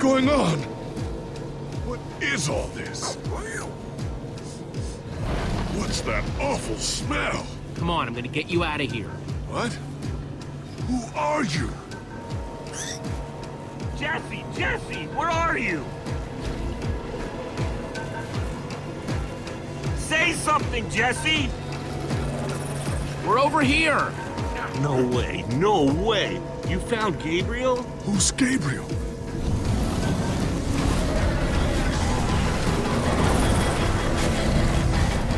going on? What is all this? What's that awful smell? Come on, I'm gonna get you out of here. What? Who are you? Jesse, where are you? Say something, Jesse! We're over here! No way! You found Gabriel? Who's Gabriel?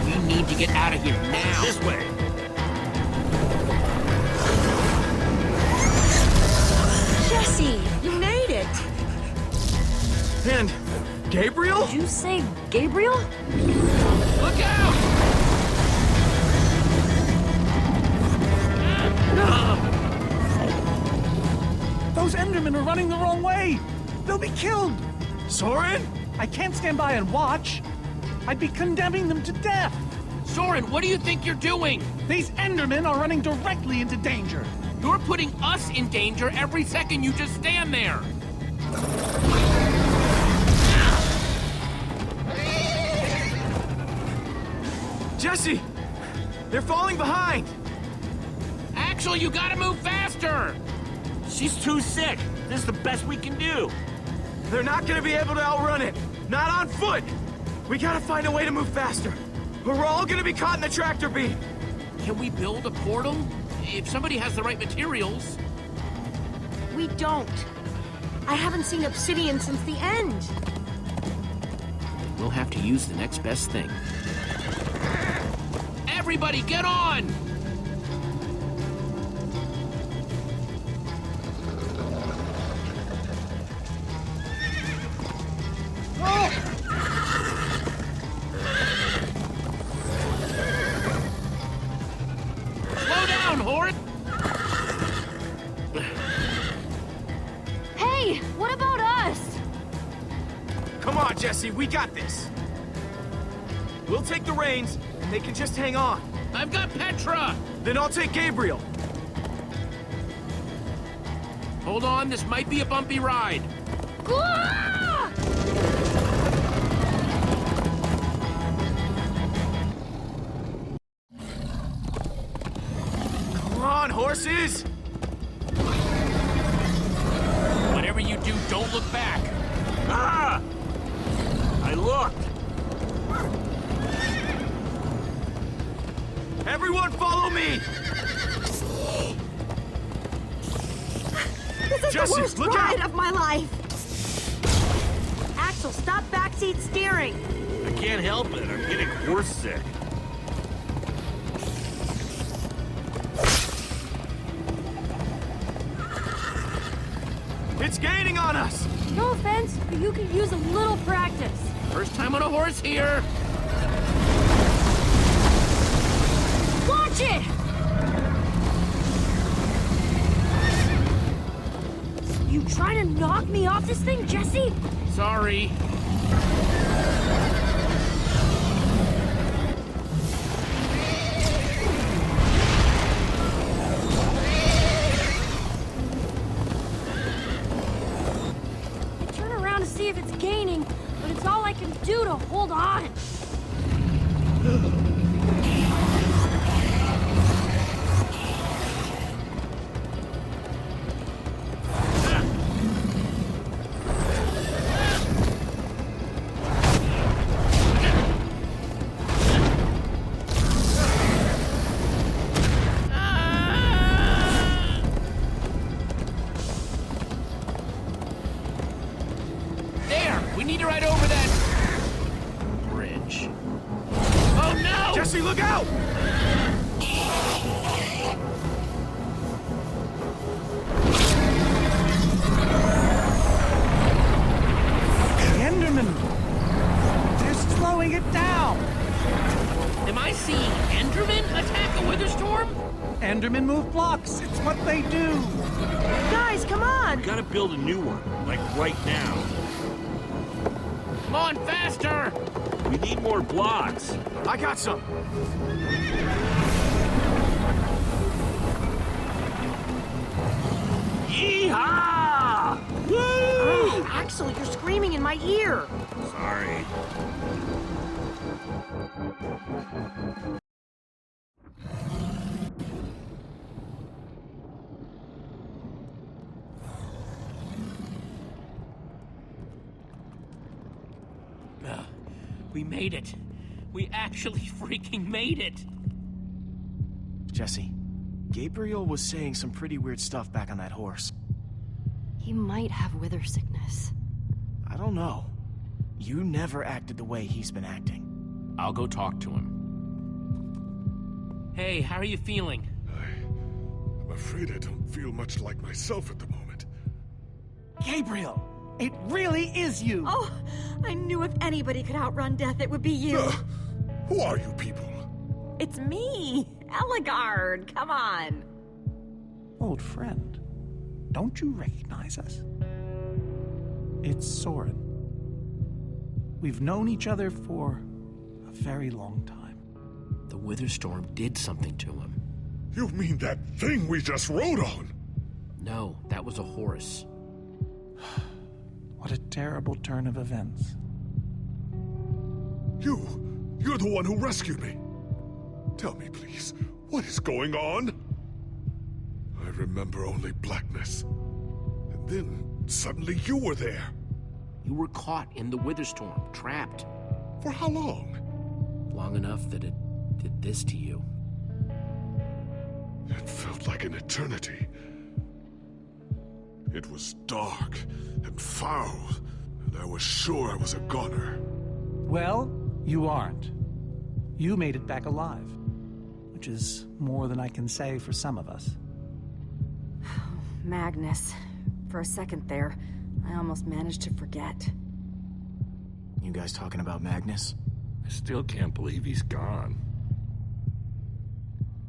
We need to get out of here now! This way! Jesse, you made it! And Gabriel? Did you say Gabriel? Look out! Those Endermen are running the wrong way! They'll be killed! Soren? I can't stand by and watch. I'd be condemning them to death. Soren, what do you think you're doing? These Endermen are running directly into danger. You're putting us in danger every second you just stand there! Jesse! They're falling behind! Axel, you gotta move faster! She's too sick. This is the best we can do. They're not gonna be able to outrun it! Not on foot! We gotta find a way to move faster, or we're all gonna be caught in the tractor beam! Can we build a portal? If somebody has the right materials. We don't. I haven't seen obsidian since the end. We'll have to use the next best thing. Everybody, get on! Slow down, Hort! Hey, what about us? Come on, Jesse, we got this! We'll take the reins, and they can just hang on. I've got Petra! Then I'll take Gabriel. Hold on, this might be a bumpy ride. Ah! Come on, horses! Whatever you do, don't look back. Ah! I looked. Everyone follow me! This is Jesse, the worst look ride out! of my life! Axel, stop backseat steering! I can't help it. I'm getting horse sick. It's gaining on us! No offense, but you could use a little practice. First time on a horse here. Watch it! You trying to knock me off this thing, Jesse? Sorry. Turn around to see if it's gaining, but it's all I can do to hold on. There! We need to ride over that bridge. Oh no! Jesse, look out! The Endermen! They're slowing it down! Am I seeing Enderman attack a wither storm? Endermen move blocks. It's what they do. Guys, come on! We gotta build a new one, like right now. Come on, faster! We need more blocks. I got some. Yeehaw! Woo! Axel, you're screaming in my ear. Sorry. We made it. We actually freaking made it. Jesse, Gabriel was saying some pretty weird stuff back on that horse. He might have wither sickness. I don't know. You never acted the way he's been acting. I'll go talk to him. Hey, how are you feeling? I'm afraid I don't feel much like myself at the moment. Gabriel, it really is you! Oh, I knew if anybody could outrun death, it would be you. Who are you people? It's me, Eligard. Come on. Old friend, don't you recognize us? It's Soren. We've known each other for a very long time. The Wither Storm did something to him. You mean that thing we just rode on? No, that was a horse. What a terrible turn of events. You're the one who rescued me. Tell me, please, what is going on? I remember only blackness. And then, suddenly you were there. You were caught in the Wither Storm, trapped. For how long? Long enough that it did this to you. It felt like an eternity. It was dark and foul, and I was sure I was a goner. Well, you aren't. You made it back alive, which is more than I can say for some of us. Magnus. For a second there, I almost managed to forget. You guys talking about Magnus? I still can't believe he's gone.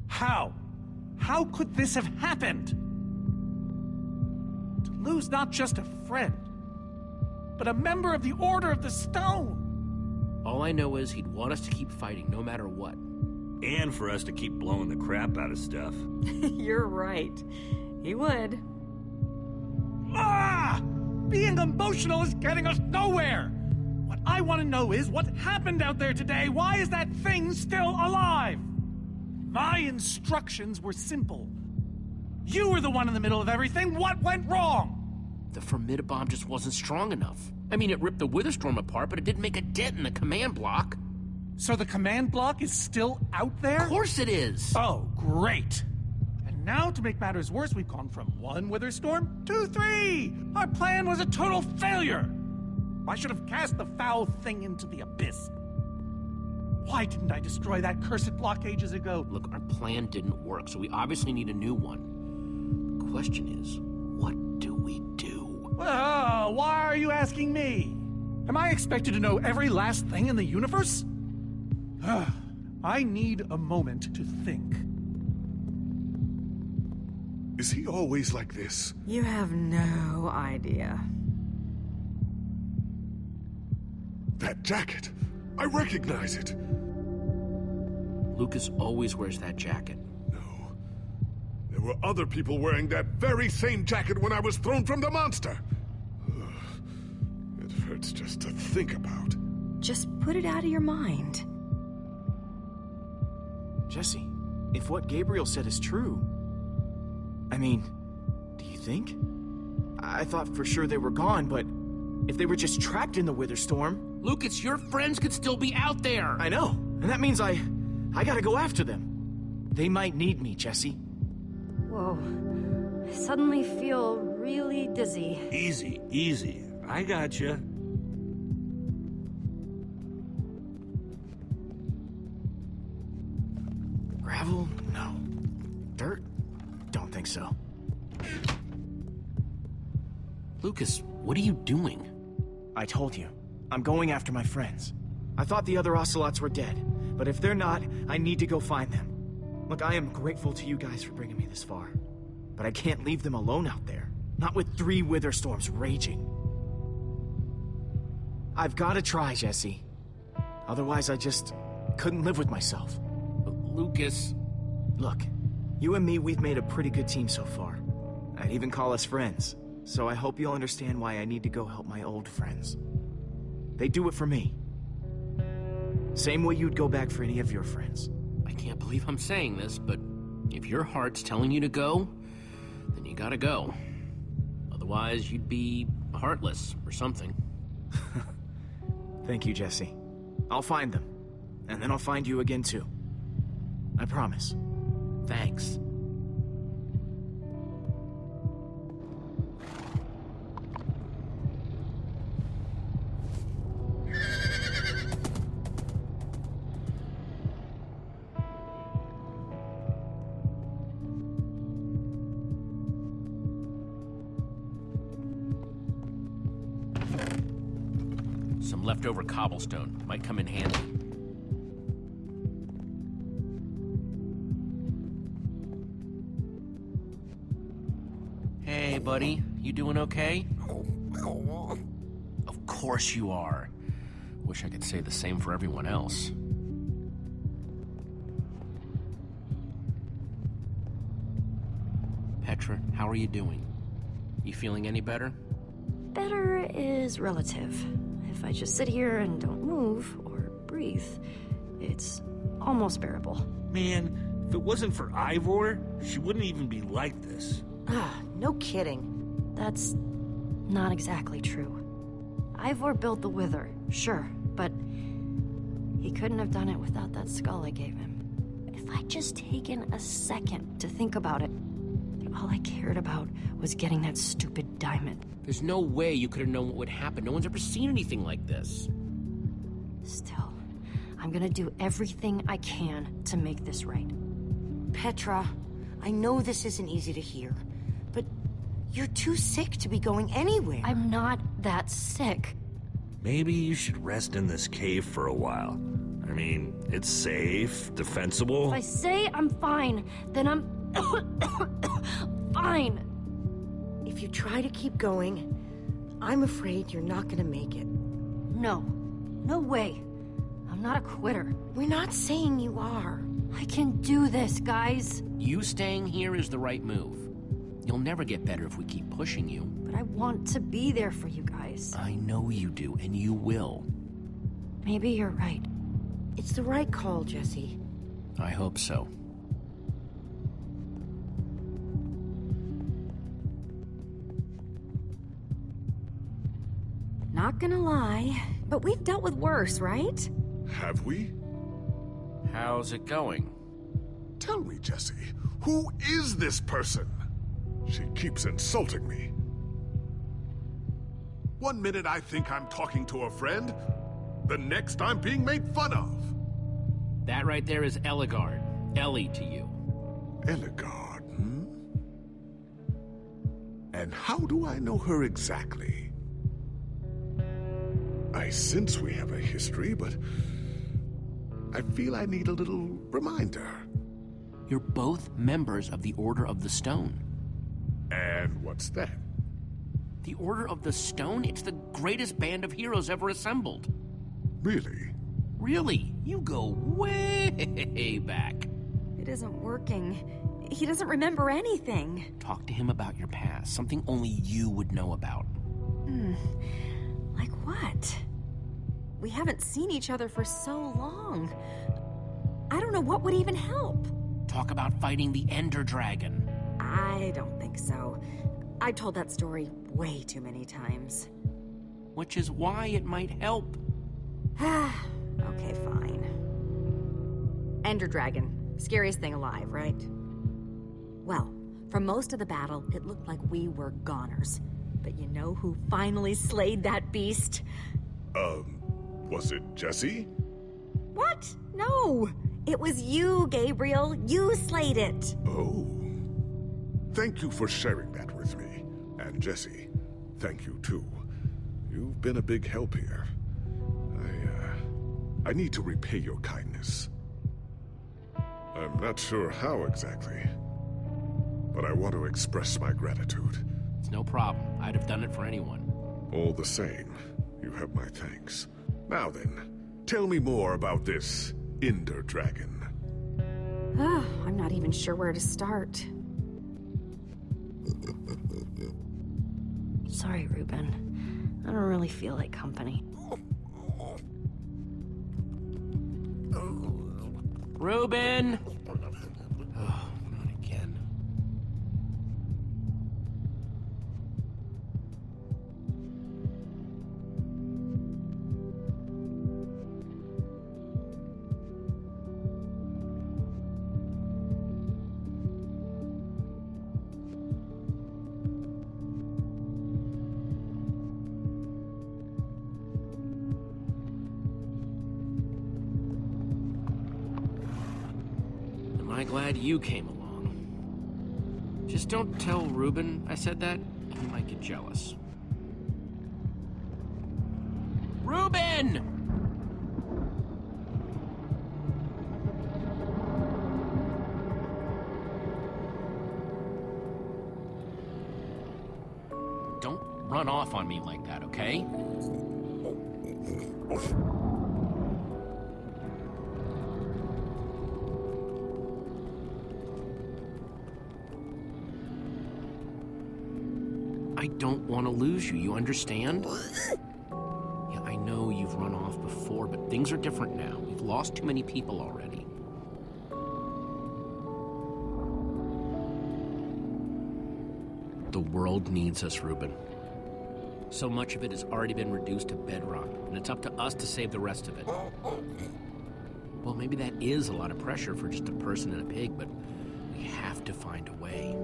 How? How could this have happened? To lose not just a friend, but a member of the Order of the Stone. All I know is he'd want us to keep fighting no matter what. And for us to keep blowing the crap out of stuff. You're right. He would. Ah! Being emotional is getting us nowhere! What I want to know is what happened out there today? Why is that thing still alive? My instructions were simple. You were the one in the middle of everything. What went wrong? The Formidabomb just wasn't strong enough. I mean, it ripped the Witherstorm apart, but it didn't make a dent in the command block. So the command block is still out there? Of course it is! Oh, great. And now, to make matters worse, we've gone from 1 Witherstorm to 3! Our plan was a total failure! I should have cast the foul thing into the abyss. Why didn't I destroy that cursed block ages ago? Look, our plan didn't work, so we obviously need a new one. The question is, what do we do? Well, why are you asking me? Am I expected to know every last thing in the universe? I need a moment to think. Is he always like this? You have no idea. That jacket! I recognize it! Lucas always wears that jacket. No. There were other people wearing that very same jacket when I was thrown from the monster! Ugh. It hurts just to think about. Just put it out of your mind. Jesse, if what Gabriel said is true... I mean, do you think? I thought for sure they were gone, but if they were just trapped in the Wither Storm... Lucas, your friends could still be out there! I know, and that means I gotta go after them. They might need me, Jesse. Whoa. I suddenly feel really dizzy. Easy, easy. I gotcha. Gravel? No. Dirt? Don't think so. Lucas, what are you doing? I told you. I'm going after my friends. I thought the other ocelots were dead, but if they're not, I need to go find them. Look, I am grateful to you guys for bringing me this far, but I can't leave them alone out there. Not with 3 wither storms raging. I've got to try, Jesse. Otherwise, I just couldn't live with myself. Lucas... Look, you and me, we've made a pretty good team so far. I'd even call us friends. So I hope you'll understand why I need to go help my old friends. They do it for me. Same way you'd go back for any of your friends. I can't believe I'm saying this, but if your heart's telling you to go, then you gotta go. Otherwise, you'd be heartless or something. Thank you, Jesse. I'll find them. And then I'll find you again, too. I promise. Thanks. Some leftover cobblestone might come in handy. Hey, buddy, you doing okay? Of course you are. Wish I could say the same for everyone else. Petra, how are you doing? You feeling any better? Better is relative. If I just sit here and don't move or breathe, it's almost bearable. Man, if it wasn't for Ivor, she wouldn't even be like this. Ah, no kidding. That's not exactly true. Ivor built the Wither, sure, but he couldn't have done it without that skull I gave him. If I'd just taken a second to think about it, all I cared about was getting that stupid diamond. There's no way you could have known what would happen. No one's ever seen anything like this. Still, I'm gonna do everything I can to make this right. Petra, I know this isn't easy to hear, but you're too sick to be going anywhere. I'm not that sick. Maybe you should rest in this cave for a while. I mean, it's safe, defensible. If I say I'm fine, then I'm fine. If you try to keep going, I'm afraid you're not gonna make it. No. No way. I'm not a quitter. We're not saying you are. I can do this, guys. You staying here is the right move. You'll never get better if we keep pushing you. But I want to be there for you guys. I know you do, and you will. Maybe you're right. It's the right call, Jesse. I hope so. Not gonna lie, but we've dealt with worse, right? Have we? How's it going? Tell me, Jesse, who is this person? She keeps insulting me. One minute I think I'm talking to a friend, the next I'm being made fun of. That right there is Ellegaard. Ellie to you. Ellegaard, hmm? And how do I know her exactly? I sense we have a history, but I feel I need a little reminder. You're both members of the Order of the Stone. And what's that? The Order of the Stone? It's the greatest band of heroes ever assembled. Really? Really? You go way back. It isn't working. He doesn't remember anything. Talk to him about your past, something only you would know about. Like what? We haven't seen each other for so long. I don't know what would even help. Talk about fighting the Ender Dragon. I don't think so. I told that story way too many times. Which is why it might help. Okay, fine. Ender Dragon. Scariest thing alive, right? Well, for most of the battle, it looked like we were goners. But you know who finally slayed that beast? Was it Jesse? What? No! It was you, Gabriel. You slayed it. Oh. Thank you for sharing that with me. And Jesse, thank you too. You've been a big help here. I need to repay your kindness. I'm not sure how exactly, but I want to express my gratitude. It's no problem. I'd have done it for anyone. All the same, you have my thanks. Now then, tell me more about this Ender Dragon. I'm not even sure where to start. sorry, Reuben. I don't really feel like company. Reuben! Oh, not again. Am I glad you came along? Just don't tell Reuben I said that. He might get jealous. Reuben! Don't run off on me like that, okay? I don't want to lose you, you understand? Yeah, I know you've run off before, but things are different now. We've lost too many people already. The world needs us, Reuben. So much of it has already been reduced to bedrock, and it's up to us to save the rest of it. Well, maybe that is a lot of pressure for just a person and a pig, but we have to find a way.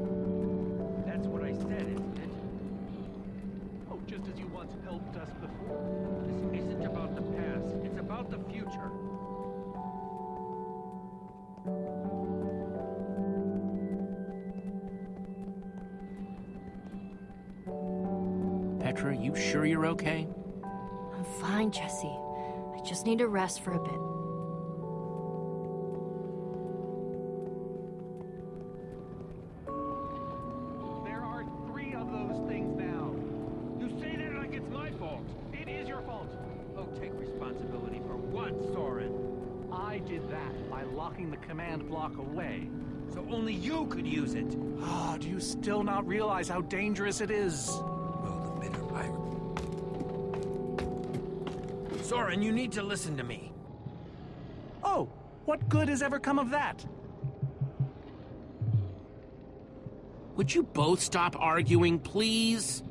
That's what I said, isn't it? Oh, just as you once helped us before. This isn't about the past, it's about the future. Petra, you sure you're okay? I'm fine, Jesse. I just need to rest for a bit. There are 3 of those things now. You say that like it's my fault. It is your fault. Oh, take responsibility for what, Soren? I did that by locking the command block away. So only you could use it. Ah, do you still not realize how dangerous it is? Well, the bitter pirate. Soren, you need to listen to me. Oh, what good has ever come of that? Would you both stop arguing, please?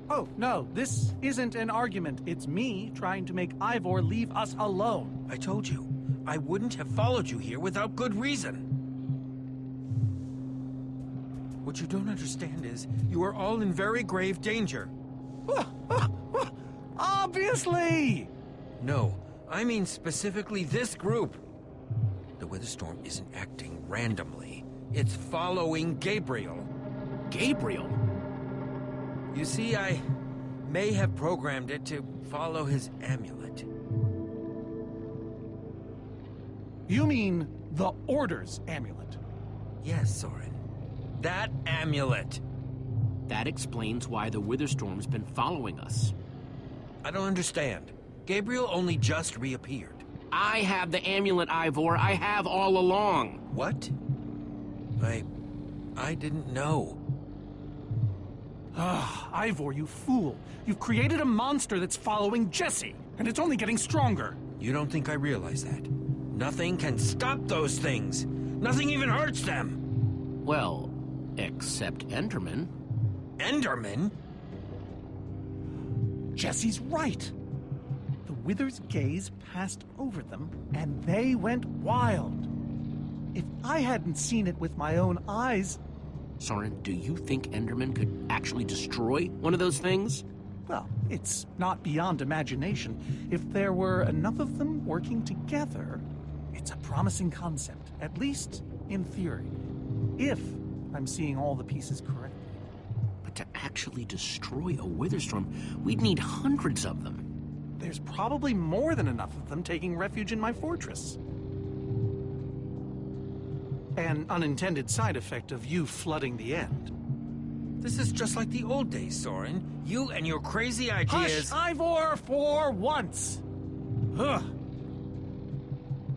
Oh, no, this isn't an argument. It's me trying to make Ivor leave us alone. I told you, I wouldn't have followed you here without good reason. What you don't understand is, you are all in very grave danger. Obviously! No, I mean specifically this group. The Witherstorm isn't acting randomly. It's following Gabriel. Gabriel? You see, I may have programmed it to follow his amulet. You mean the Order's amulet? Yes, Soren. That amulet. That explains why the Witherstorm's been following us. I don't understand. Gabriel only just reappeared. I have the amulet, Ivor. I have all along. What? I didn't know. Ah, Ivor, you fool. You've created a monster that's following Jesse, and it's only getting stronger. You don't think I realize that? Nothing can stop those things. Nothing even hurts them. Well, except Enderman. Enderman? Jesse's right. The Wither's gaze passed over them, and they went wild. If I hadn't seen it with my own eyes... Soren, do you think Enderman could actually destroy one of those things? Well, it's not beyond imagination. If there were enough of them working together, it's a promising concept, at least in theory. If I'm seeing all the pieces correctly. But to actually destroy a Witherstorm, we'd need hundreds of them. There's probably more than enough of them taking refuge in my fortress. An unintended side effect of you flooding the end. This is just like the old days, Soren. You and your crazy ideas... Hush, Ivor, for once! Ugh.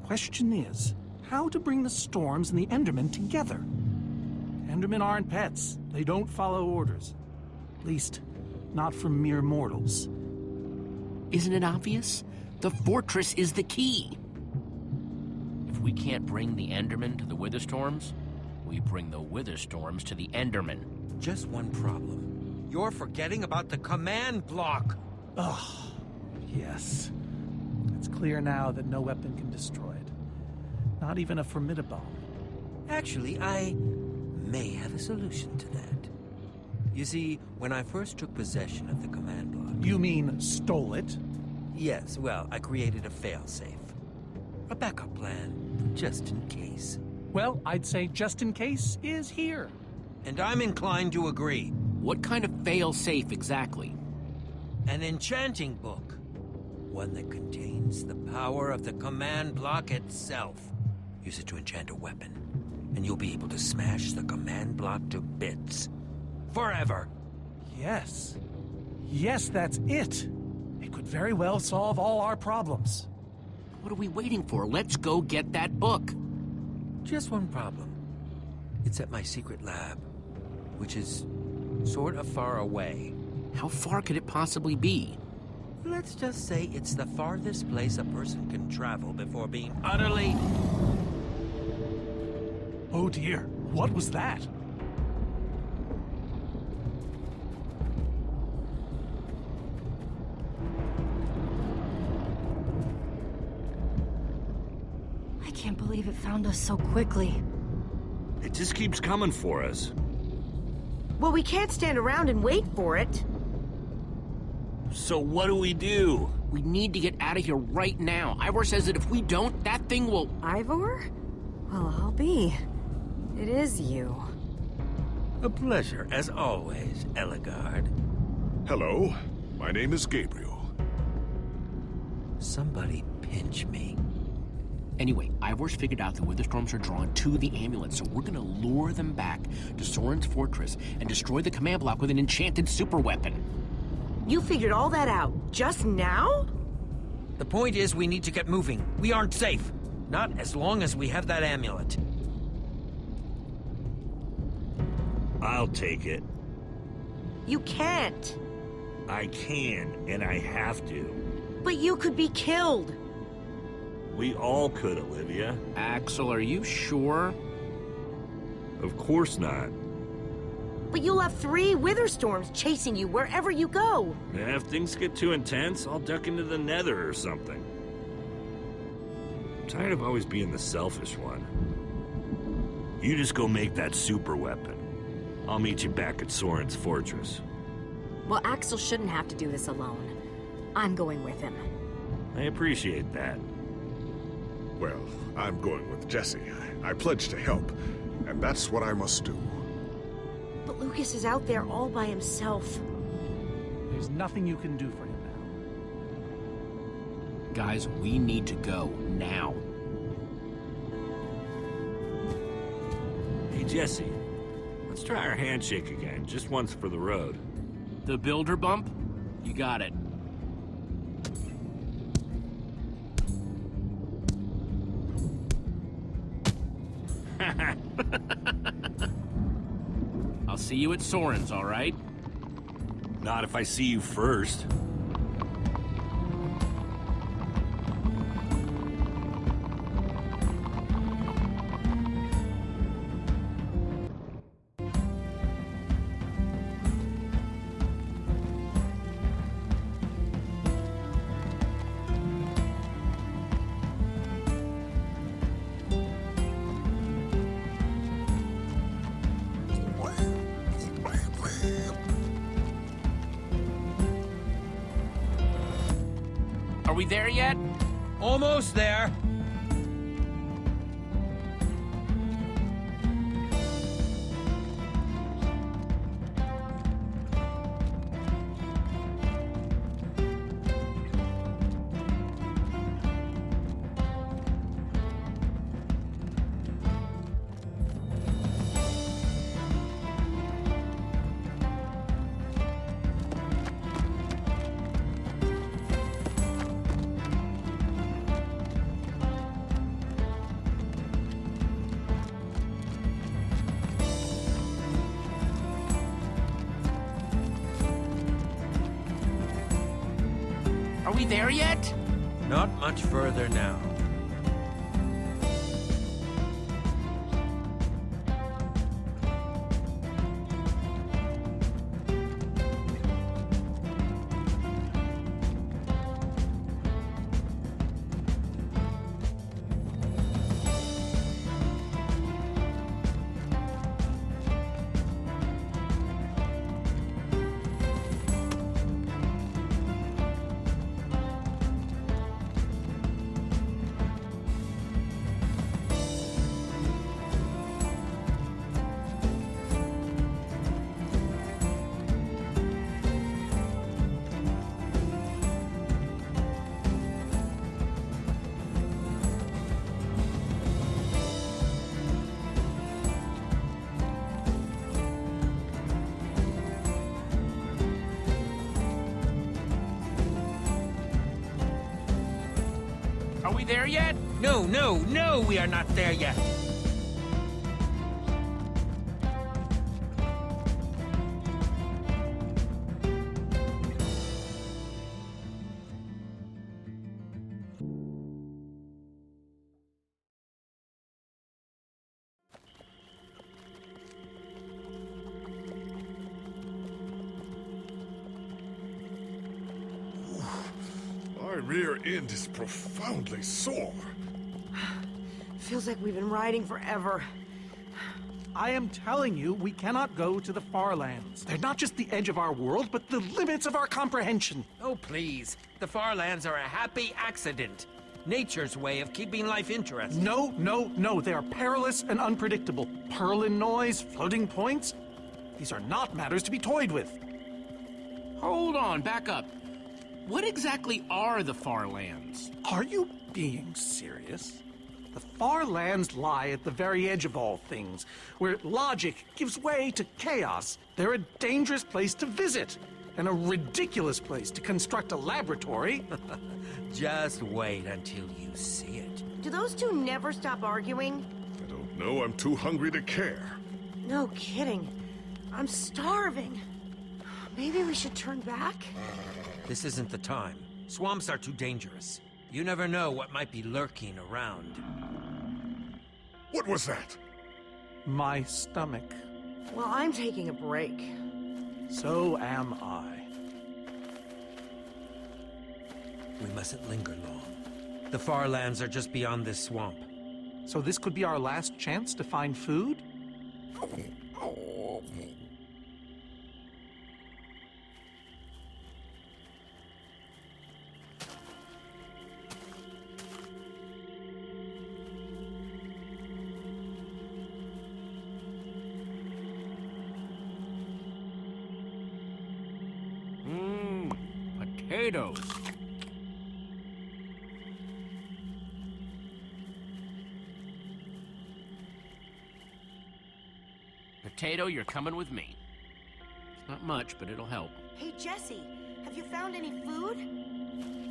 Question is, how to bring the Storms and the Endermen together? Endermen aren't pets. They don't follow orders. At least, not from mere mortals. Isn't it obvious? The fortress is the key. If we can't bring the Endermen to the Witherstorms, we bring the Witherstorms to the Endermen. Just one problem. You're forgetting about the command block. Ugh. Yes. It's clear now that no weapon can destroy it. Not even a formidable. Actually, I may have a solution to that. You see, when I first took possession of the command block... You mean stole it? Yes, well, I created a failsafe. A backup plan, just in case. Well, I'd say just in case is here. And I'm inclined to agree. What kind of fail-safe exactly? An enchanting book. One that contains the power of the command block itself. Use it to enchant a weapon, and you'll be able to smash the command block to bits. Forever. Yes. Yes, that's it. It could very well solve all our problems. What are we waiting for? Let's go get that book. Just one problem. It's at my secret lab, which is sort of far away. How far could it possibly be? Let's just say it's the farthest place a person can travel before being utterly... Oh dear, what was that? I can't believe it found us so quickly. It just keeps coming for us. Well, we can't stand around and wait for it. So what do we do? We need to get out of here right now. Ivor says that if we don't, that thing will... Ivor? Well, I'll be. It is you. A pleasure, as always, Eligard. Hello, my name is Gabriel. Somebody pinch me. Anyway, Ivor's figured out the Witherstorms are drawn to the amulet, so we're gonna lure them back to Soren's fortress and destroy the command block with an enchanted super weapon. You figured all that out just now? The point is, we need to get moving. We aren't safe. Not as long as we have that amulet. I'll take it. You can't. I can, and I have to. But you could be killed. We all could, Olivia. Axel, are you sure? Of course not. But you'll have 3 Witherstorms chasing you wherever you go. If things get too intense, I'll duck into the nether or something. I'm tired of always being the selfish one. You just go make that super weapon. I'll meet you back at Soren's fortress. Well, Axel shouldn't have to do this alone. I'm going with him. I appreciate that. Well, I'm going with Jesse. I pledged to help, and that's what I must do. But Lucas is out there all by himself. There's nothing you can do for him now. Guys, we need to go now. Hey, Jesse. Let's try our handshake again, just once for the road. The builder bump? You got it. I'll see you at Soren's, all right? Not if I see you first. Are we there yet? Almost there. we there yet? Not much further now. Are we there yet? No, no, no, we are not there yet. My rear end is profoundly sore. Feels like we've been riding forever. I am telling you, we cannot go to the far lands. They're not just the edge of our world, but the limits of our comprehension. Oh, please. The far lands are a happy accident. Nature's way of keeping life interesting. No, no, no. They are perilous and unpredictable. Purlin noise, floating points. These are not matters to be toyed with. Hold on, back up. What exactly are the far lands? Are you being serious? The far lands lie at the very edge of all things, where logic gives way to chaos. They're a dangerous place to visit, and a ridiculous place to construct a laboratory. Just wait until you see it. Do those two never stop arguing? I don't know, I'm too hungry to care. No kidding. I'm starving. Maybe we should turn back? This isn't the time. Swamps are too dangerous. You never know what might be lurking around. What was that? My stomach. Well, I'm taking a break. So am I. We mustn't linger long. The far lands are just beyond this swamp. So this could be our last chance to find food? Potatoes. Potato, you're coming with me. It's not much, but it'll help. Hey, Jesse, have you found any food?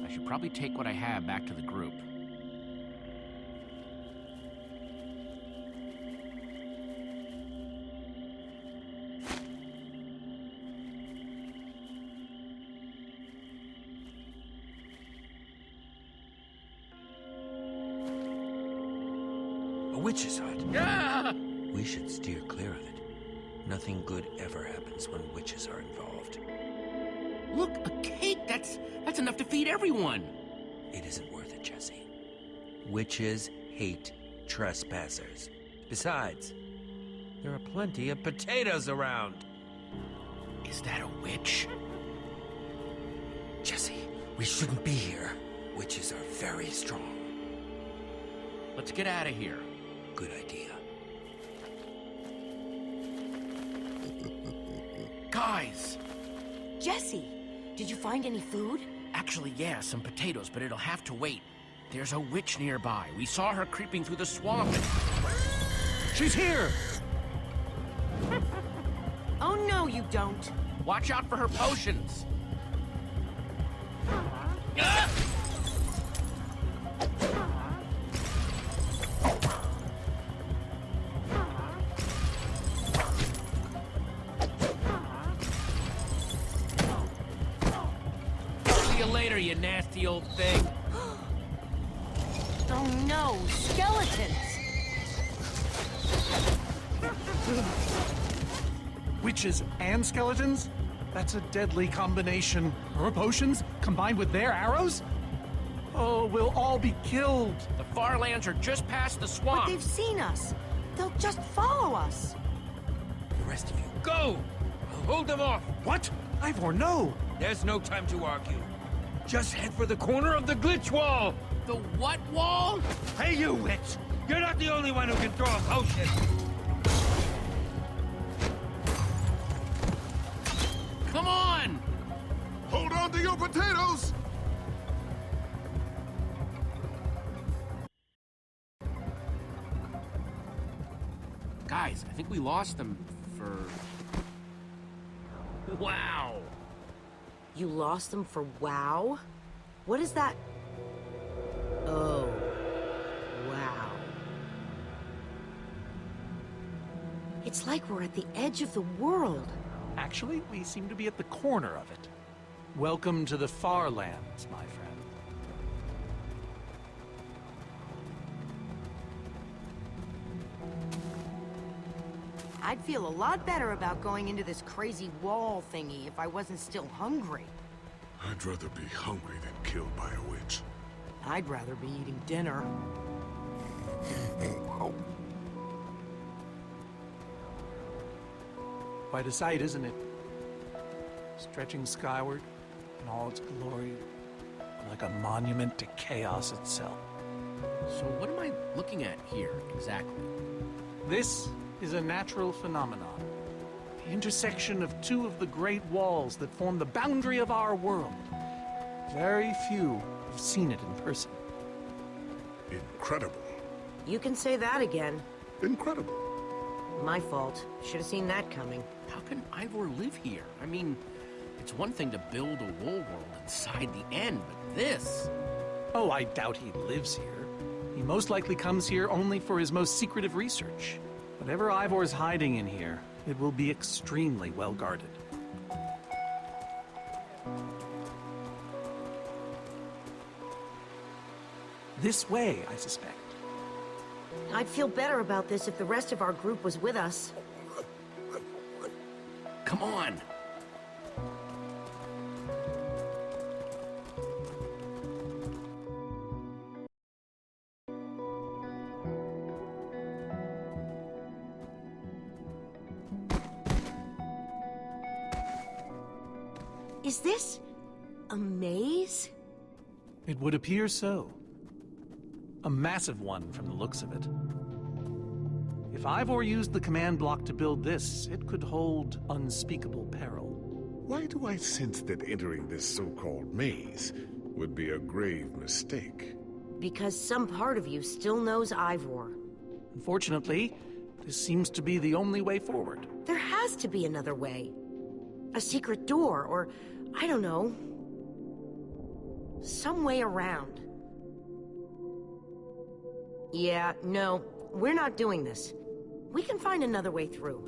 I should probably take what I have back to the group. A witch's hut. Ah! We should steer clear of it. Nothing good ever happens when witches are involved. Look, a cake! That's enough to feed everyone! It isn't worth it, Jesse. Witches hate trespassers. Besides, there are plenty of potatoes around. Is that a witch? Jesse, we shouldn't be here. Witches are very strong. Let's get out of here. Good idea. Guys! Jesse, did you find any food? Actually, yeah, some potatoes, but it'll have to wait. There's a witch nearby. We saw her creeping through the swamp. She's here! Oh, no, you don't. Watch out for her potions. Ah! See you later, you be a nasty old thing. Oh no, skeletons! Witches and skeletons? That's a deadly combination. Her potions combined with their arrows? Oh, we'll all be killed. The Farlands are just past the But swamp. they've seen us. They'll just follow us. The rest of you, go! I'll hold them off. What? Ivor, no! There's no time to argue. Just head for the corner of the glitch wall. The what wall? Hey, you witch! You're not the only one who can throw a potion. Come on! Hold on to your potatoes! Guys, I think we lost them for... Wow! You lost them for WoW? What is that? Oh. Wow. It's like we're at the edge of the world. Actually, we seem to be at the corner of it. Welcome to the Farlands, my friend. I'd feel a lot better about going into this crazy wall thingy if I wasn't still hungry. I'd rather be hungry than killed by a witch. I'd rather be eating dinner. Quite a sight, isn't it? Stretching skyward in all its glory, like a monument to chaos itself. So what am I looking at here, exactly? This is a natural phenomenon. The intersection of two of the great walls that form the boundary of our world. Very few have seen it in person. Incredible. You can say that again. Incredible. My fault. Should have seen that coming. How can Ivor live here? I mean, it's one thing to build a wool world inside the end, but this... Oh, I doubt he lives here. He most likely comes here only for his most secretive research. Whatever Ivor's hiding in here, it will be extremely well guarded. This way, I suspect. I'd feel better about this if the rest of our group was with us. Come on! Is this a maze? It would appear so. A massive one from the looks of it. If Ivor used the command block to build this, it could hold unspeakable peril. Why do I sense that entering this so-called maze would be a grave mistake? Because some part of you still knows Ivor. Unfortunately, this seems to be the only way forward. There has to be another way. A secret door, or, I don't know, some way around. Yeah, no, we're not doing this. We can find another way through.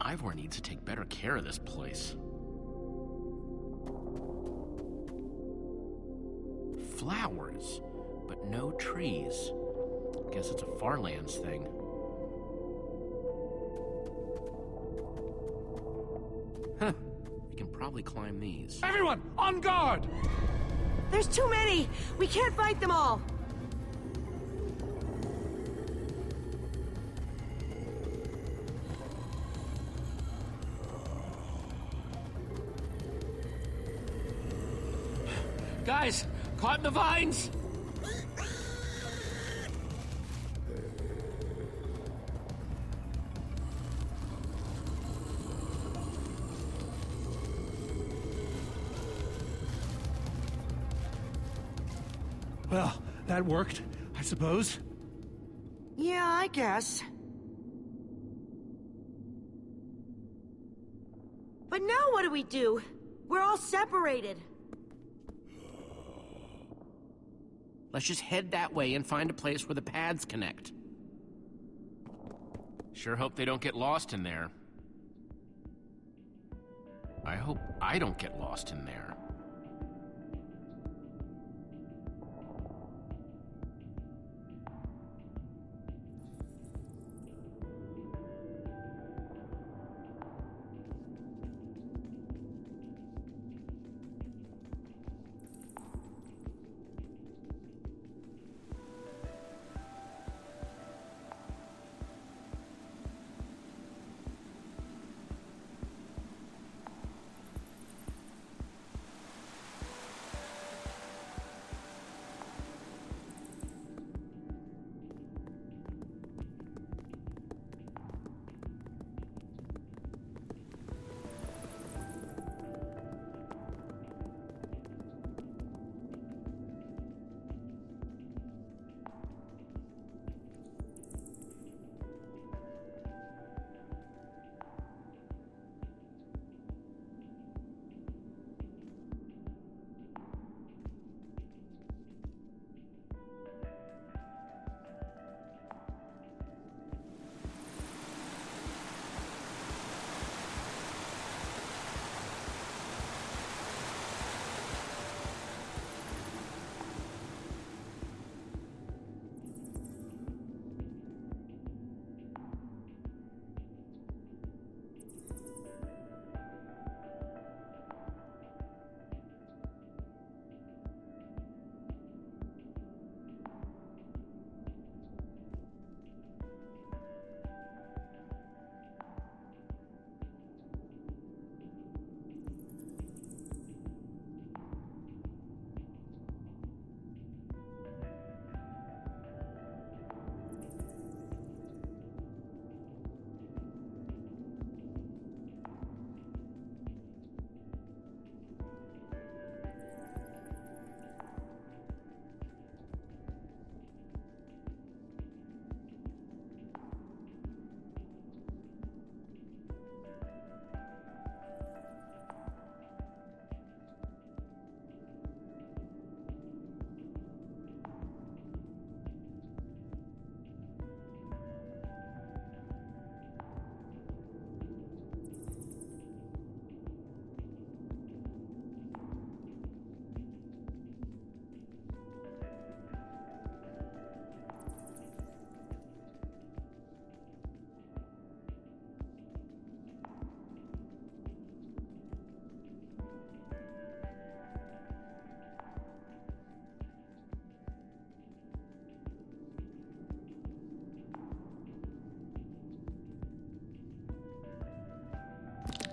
Ivor needs to take better care of this place. Flowers, but no trees. Guess it's a Farlands thing. Huh. We can probably climb these. Everyone, on guard! There's too many! We can't fight them all! Guys, caught in the vines! Well, that worked, I suppose. Yeah, I guess. do we do? We're all separated. Let's just head that way and find a place where the paths connect. Sure hope they don't get lost in there. I hope I don't get lost in there.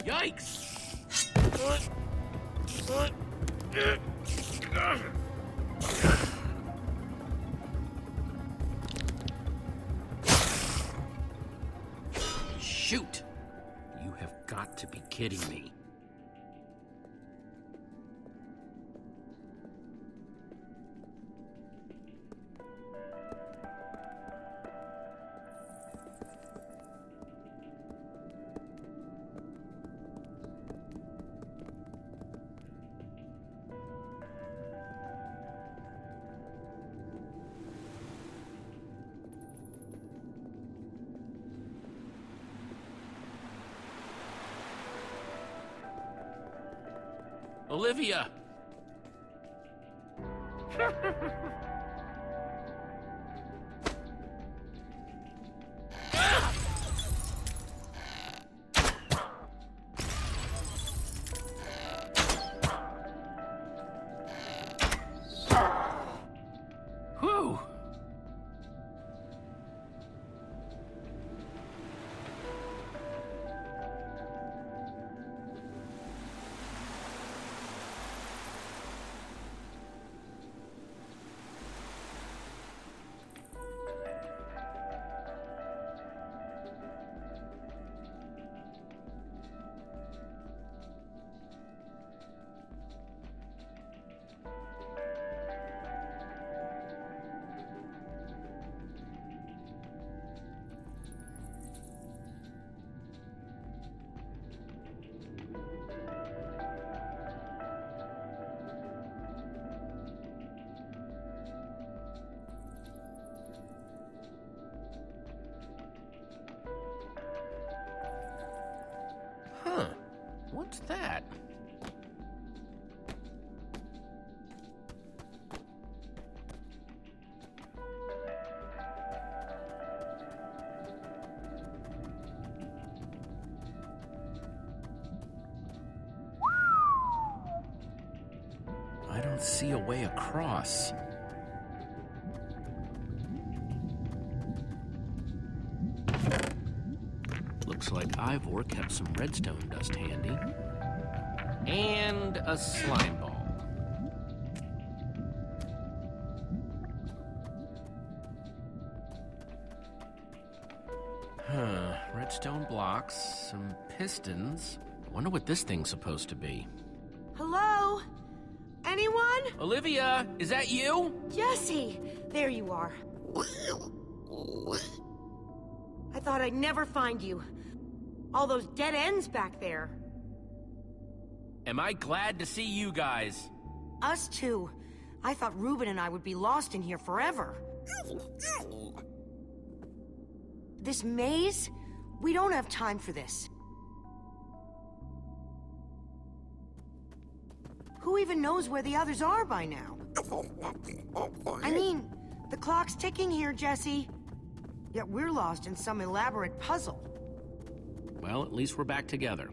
Yikes! Shoot! You have got to be kidding me. Olivia! Whew! What's that? I don't see a way across. Looks like Ivor kept some redstone dust handy. And a slime ball. Redstone blocks, some pistons. I wonder what this thing's supposed to be. Hello? Anyone? Olivia, is that you? Jesse! There you are. I thought I'd never find you. All those dead ends back there. Am I glad to see you guys? Us too. I thought Reuben and I would be lost in here forever. This maze? We don't have time for this. Who even knows where the others are by now? I mean, the clock's ticking here, Jesse. Yet we're lost in some elaborate puzzle. Well, at least we're back together.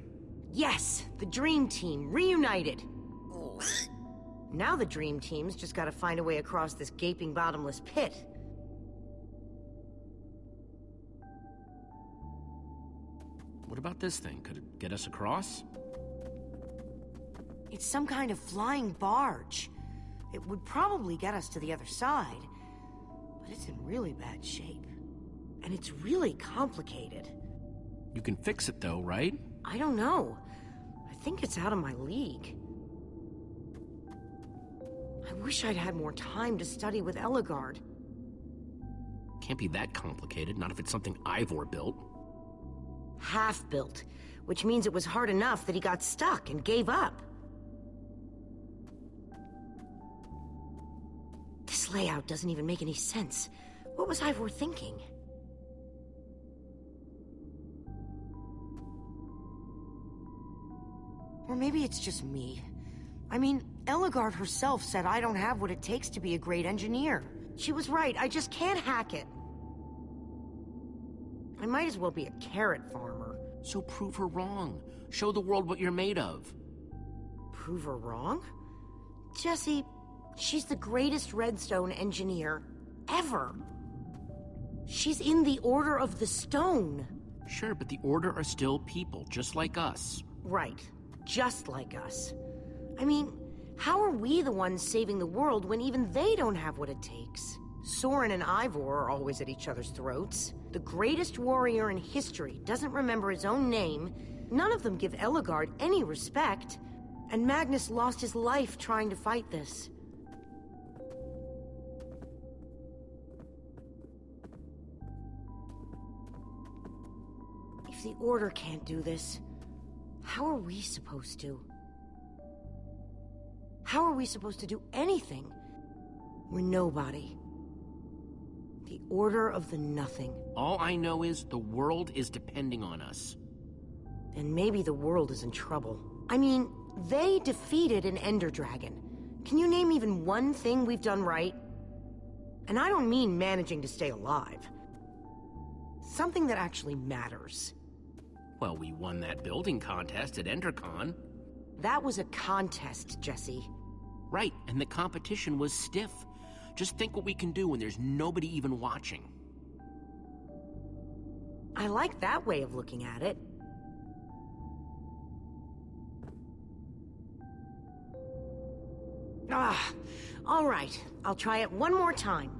Yes, the Dream Team, reunited. Now the Dream Team's just gotta find a way across this gaping bottomless pit. What about this thing? Could it get us across? It's some kind of flying barge. It would probably get us to the other side, but it's in really bad shape. And it's really complicated. You can fix it though, right? I don't know. I think it's out of my league. I wish I'd had more time to study with Eligard. Can't be that complicated, not if it's something Ivor built. Half-built, which means it was hard enough that he got stuck and gave up. This layout doesn't even make any sense. What was Ivor thinking? Or maybe it's just me. I mean, Eligard herself said I don't have what it takes to be a great engineer. She was right, I just can't hack it. I might as well be a carrot farmer. So prove her wrong. Show the world what you're made of. Prove her wrong? Jesse, she's the greatest redstone engineer ever. She's in the Order of the Stone. Sure, but the Order are still people, just like us. Right, just like us. I mean, how are we the ones saving the world when even they don't have what it takes? Soren and Ivor are always at each other's throats. The greatest warrior in history doesn't remember his own name. None of them give Eligard any respect. And Magnus lost his life trying to fight this. If the Order can't do this, how are we supposed to? How are we supposed to do anything? We're nobody. The Order of the Nothing. All I know is the world is depending on us. And maybe the world is in trouble. I mean, they defeated an Ender Dragon. Can you name even one thing we've done right? And I don't mean managing to stay alive. Something that actually matters. Well, we won that building contest at EnderCon. That was a contest, Jesse. Right, and the competition was stiff. Just think what we can do when there's nobody even watching. I like that way of looking at it. All right. I'll try it one more time.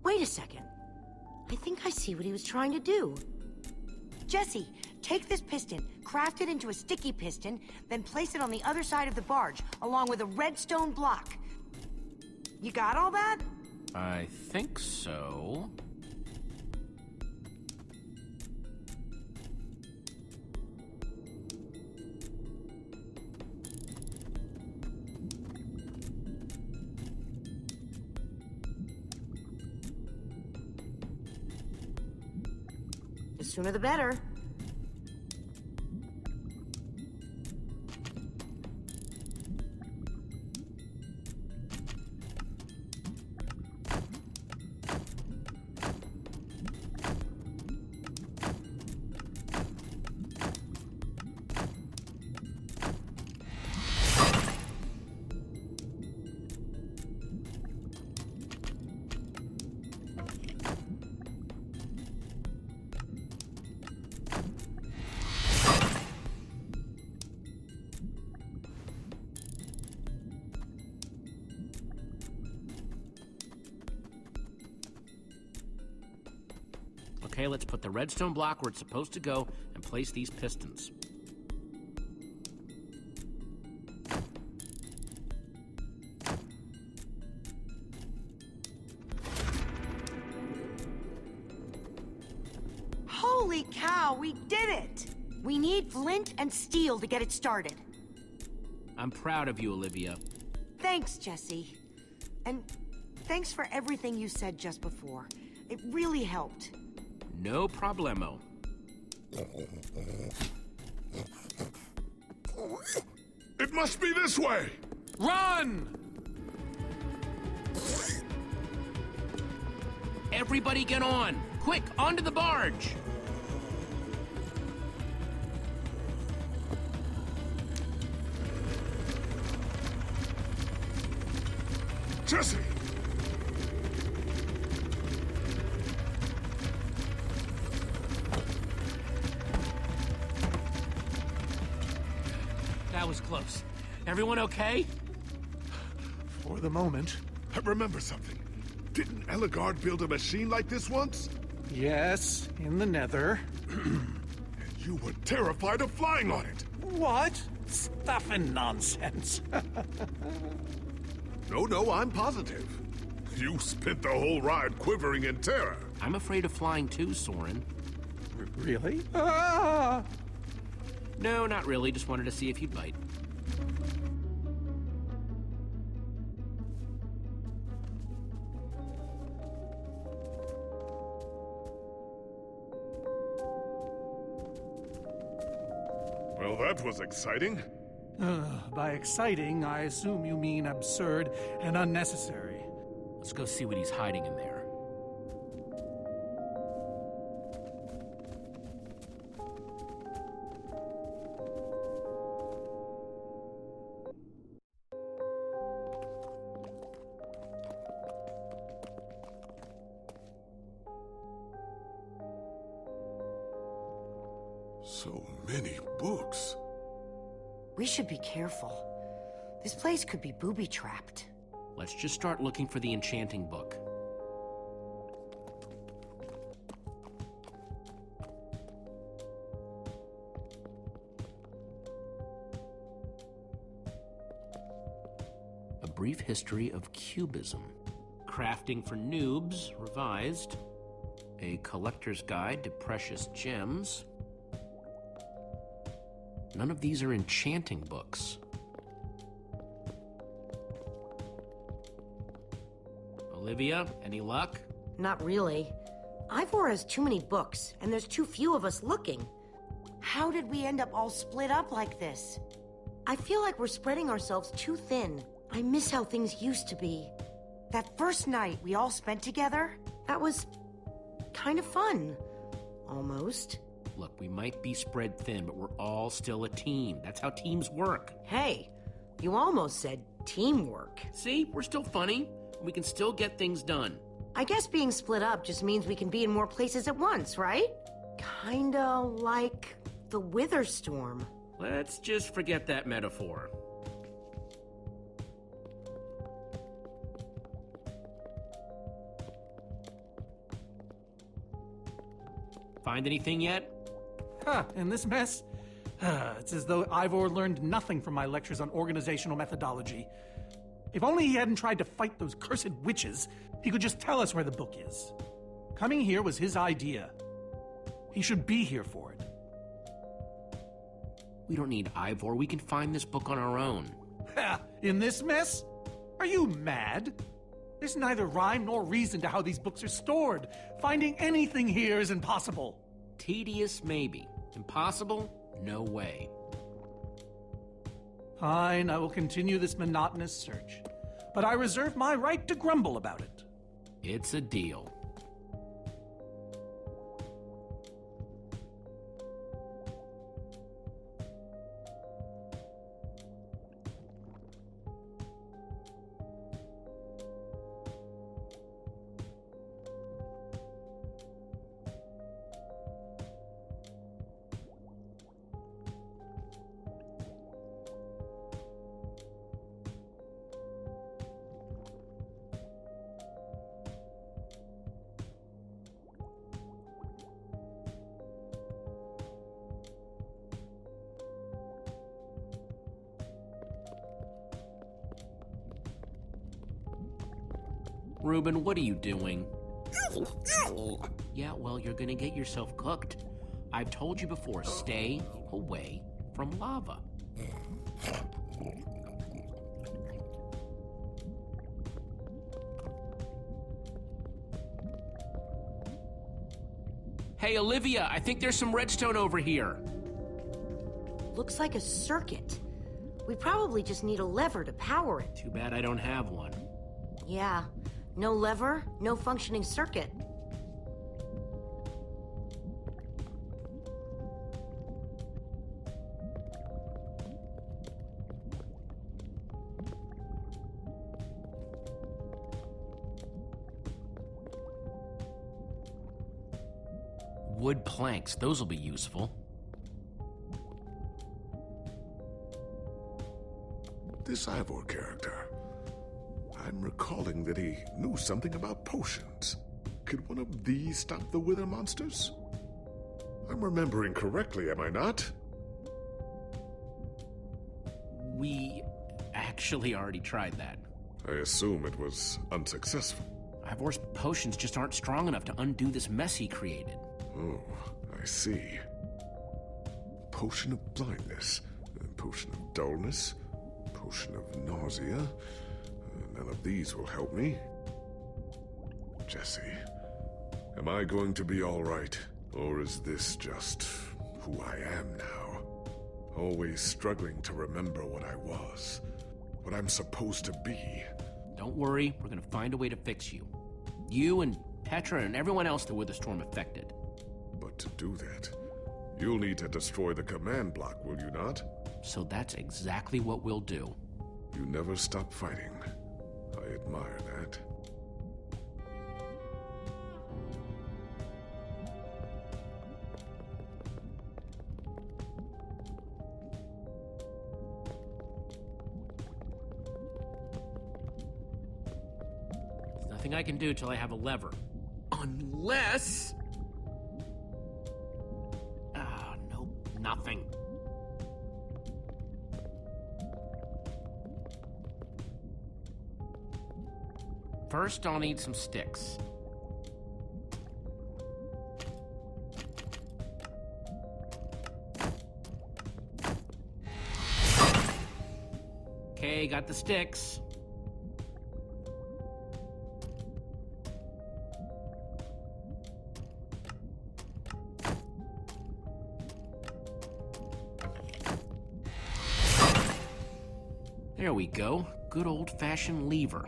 Wait a second. I think I see what he was trying to do. Jesse, take this piston, craft it into a sticky piston, then place it on the other side of the barge, along with a redstone block. You got all that? I think so. The sooner the better. Okay, let's put the redstone block where it's supposed to go and place these pistons. Holy cow, we did it! We need flint and steel to get it started. I'm proud of you, Olivia. Thanks, Jesse. And thanks for everything you said just before. It really helped. No problemo. It must be this way! Run! Everybody get on! Quick, onto the barge! Jesse! That was close. Everyone okay? For the moment. I remember something. Didn't Eligard build a machine like this once? Yes, in the Nether. And you were terrified of flying on it. What? Stuff and nonsense. No, I'm positive. You spent the whole ride quivering in terror. I'm afraid of flying too, Soren. Really? Ah! No, not really. Just wanted to see if you'd bite. Well, that was exciting. By exciting, I assume you mean absurd and unnecessary. Let's go see what he's hiding in there. So many books. We should be careful. This place could be booby-trapped. Let's just start looking for the enchanting book. A Brief History of Cubism. Crafting for Noobs, revised. A Collector's Guide to Precious Gems. None of these are enchanting books. Olivia, any luck? Not really. Ivor has too many books, and there's too few of us looking. How did we end up all split up like this? I feel like we're spreading ourselves too thin. I miss how things used to be. That first night we all spent together, that was kind of fun. Almost. Look, we might be spread thin, but we're all still a team. That's how teams work. Hey, you almost said teamwork. See, we're still funny. We can still get things done. I guess being split up just means we can be in more places at once, right? Kinda like the Wither Storm. Let's just forget that metaphor. Find anything yet? In this mess? It's as though Ivor learned nothing from my lectures on organizational methodology. If only he hadn't tried to fight those cursed witches, he could just tell us where the book is. Coming here was his idea. He should be here for it. We don't need Ivor. We can find this book on our own. In this mess? Are you mad? There's neither rhyme nor reason to how these books are stored. Finding anything here is impossible. Tedious, maybe. Impossible? No way. Fine, I will continue this monotonous search. But I reserve my right to grumble about it. It's a deal. Reuben, what are you doing? Yeah, well, you're gonna get yourself cooked. I've told you before, stay away from lava. Hey, Olivia, I think there's some redstone over here. Looks like a circuit. We probably just need a lever to power it. Too bad I don't have one. Yeah. No lever, no functioning circuit. Wood planks, those will be useful. This Ivor character. I'm recalling that he knew something about potions. Could one of these stop the wither monsters? I'm remembering correctly, am I not? We actually already tried that. I assume it was unsuccessful. Ivor's potions just aren't strong enough to undo this mess he created. Oh, I see. Potion of blindness, potion of dullness, potion of nausea. None of these will help me. Jesse, am I going to be all right? Or is this just who I am now? Always struggling to remember what I was, what I'm supposed to be. Don't worry, we're gonna find a way to fix you. You and Petra and everyone else the Witherstorm affected. But to do that, you'll need to destroy the command block, will you not? So that's exactly what we'll do. You never stop fighting. I admire that. There's nothing I can do till I have a lever. Unless... nope, nothing. First, I'll need some sticks. Okay, got the sticks. There we go. Good old-fashioned lever.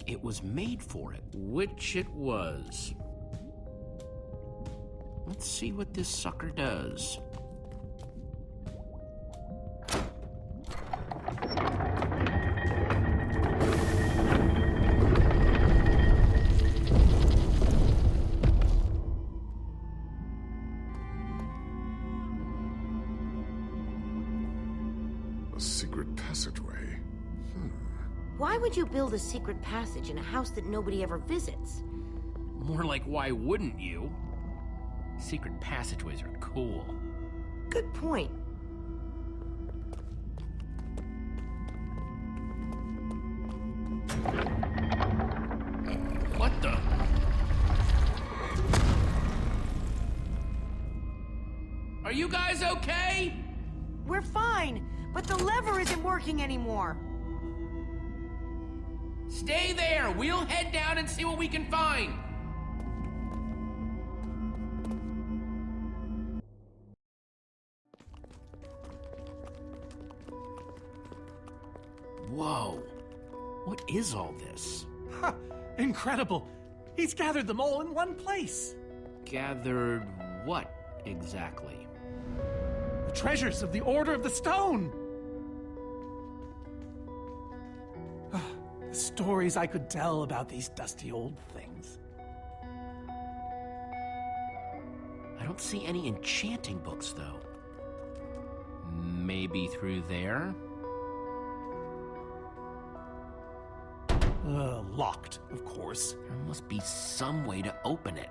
It was made for it, which it was. Let's see what this sucker does. A secret passageway. Why would you build a secret passage in a house that nobody ever visits? More like, why wouldn't you? Secret passageways are cool. Good point. What the? Are you guys okay? We're fine, But the lever isn't working anymore. Stay there! We'll head down and see what we can find! Whoa. What is all this? Ha! Incredible! He's gathered them all in one place. Gathered what, exactly? The treasures of the Order of the Stone! The stories I could tell about these dusty old things. I don't see any enchanting books, though. Maybe through there? Locked, of course. There must be some way to open it.